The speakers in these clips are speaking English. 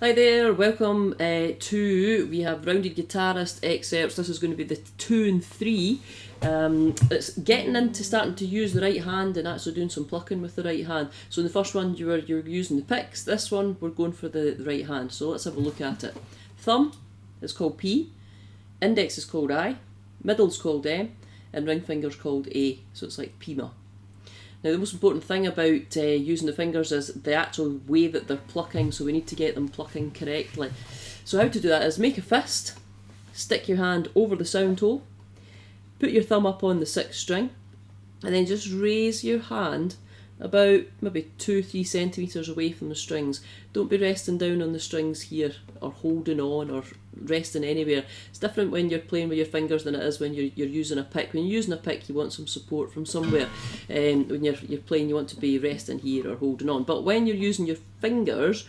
Hi there, welcome we have rounded guitarist excerpts. This is going to be the 2 and 3. It's getting into starting to use the right hand and actually doing some plucking with the right hand. So in the first one you're using the picks, this one we're going for the right hand. So let's have a look at it. Thumb is called P, index is called I, middle's called M, and ring finger's called A. So it's like Pima. Now the most important thing about using the fingers is the actual way that they're plucking, so we need to get them plucking correctly. So how to do that is make a fist, stick your hand over the sound hole, put your thumb up on the 6th string, and then just raise your hand about maybe 2-3 centimetres away from the strings. Don't be resting down on the strings here or holding on or resting anywhere. It's different when you're playing with your fingers than it is when you're using a pick. When you're using a pick you want some support from somewhere. When you're playing you want to be resting here or holding on. But when you're using your fingers,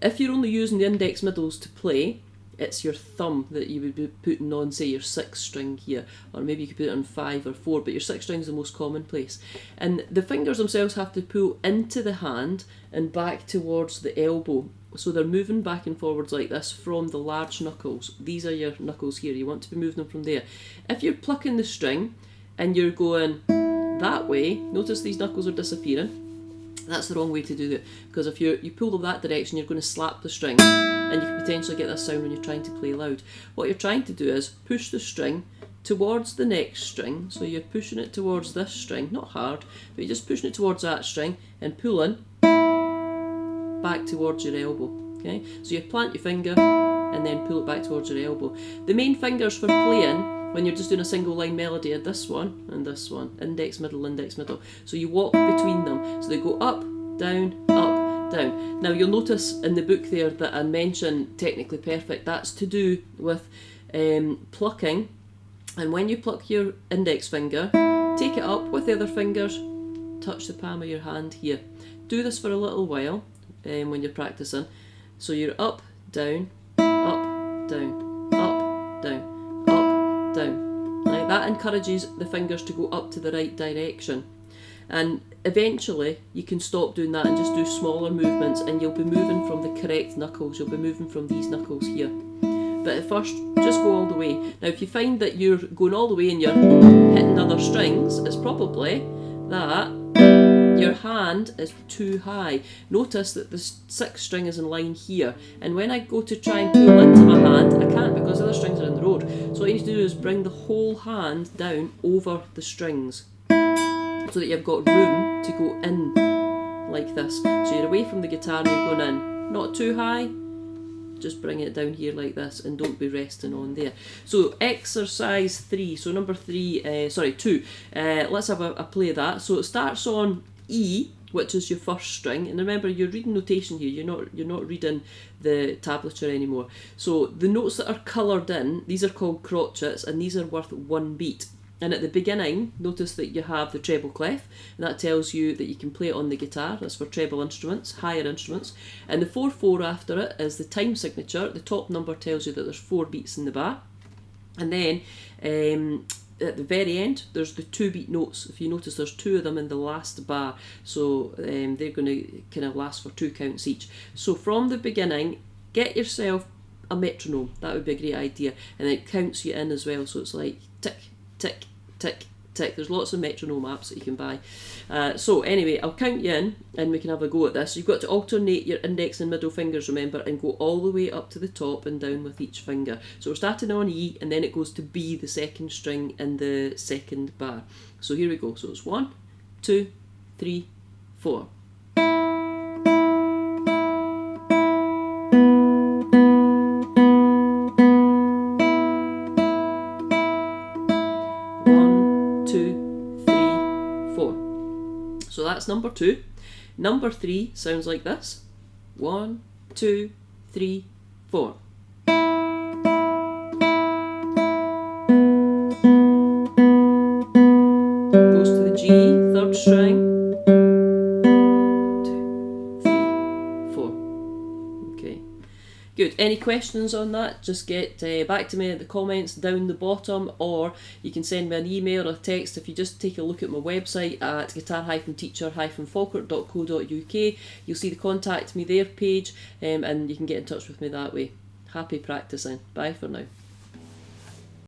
if you're only using the index middles to play, it's your thumb that you would be putting on, say, your 6th string here, or maybe you could put it on 5 or 4, but your 6th string is the most common place. And the fingers themselves have to pull into the hand and back towards the elbow. So they're moving back and forwards like this from the large knuckles. These are your knuckles here, you want to be moving them from there. If you're plucking the string and you're going that way, notice these knuckles are disappearing. That's the wrong way to do it, because if you pull them that direction you're going to slap the string and you can potentially get this sound when you're trying to play loud. What you're trying to do is push the string towards the next string, so you're pushing it towards this string, not hard, but you're just pushing it towards that string and pulling back towards your elbow. Okay, so you plant your finger and then pull it back towards your elbow. The main fingers for playing when you're just doing a single line melody are this one and this one, index, middle, index, middle. So you walk between them, so they go up, down, up, down. Now you'll notice in the book there that I mentioned technically perfect. That's to do with plucking, and when you pluck your index finger, take it up with the other fingers, touch the palm of your hand here. Do this for a little while when you're practicing. So you're up, down, up, down, up, down, down. Right, that encourages the fingers to go up to the right direction, and eventually you can stop doing that and just do smaller movements, and you'll be moving from the correct knuckles. You'll be moving from these knuckles here, but at first just go all the way. Now if you find that you're going all the way and you're hitting other strings, it's probably that your hand is too high. Notice that the 6th string is in line here, and when I go to try and pull into my hand, I can't because the other strings are in the road. So what you need to do is bring the whole hand down over the strings so that you've got room to go in like this. So you're away from the guitar and you're going in. Not too high, just bring it down here like this and don't be resting on there. So exercise 3, so number 3, 2, let's have a play of that. So it starts on E, which is your 1st string, and remember you're reading notation here, you're not reading the tablature anymore. So the notes that are coloured in, these are called crotchets, and these are worth 1 beat. And at the beginning, notice that you have the treble clef, and that tells you that you can play it on the guitar. That's for treble instruments, higher instruments. And the 4/4 after it is the time signature. The top number tells you that there's 4 beats in the bar. And then at the very end, there's the 2 beat notes. If you notice, there's 2 of them in the last bar, so they're going to kind of last for 2 counts each. So from the beginning, get yourself a metronome. That would be a great idea, and it counts you in as well. So it's like tick, tick, tick, tick. There's lots of metronome apps that you can buy. So anyway, I'll count you in and we can have a go at this. You've got to alternate your index and middle fingers, remember, and go all the way up to the top and down with each finger. So we're starting on E, and then it goes to B, the 2nd string in the 2nd bar. So here we go. So it's 1, 2, 3, 4. So that's number 2. Number 3 sounds like this. 1, 2, 3, 4. Goes to the G, 3rd string. 2, 3, 4. Okay. Good. Any questions on that, just get back to me in the comments down the bottom, or you can send me an email or a text. If you just take a look at my website at guitar-teacher-falkirk.co.uk, you'll see the contact me there page, and you can get in touch with me that way. Happy practicing. Bye for now.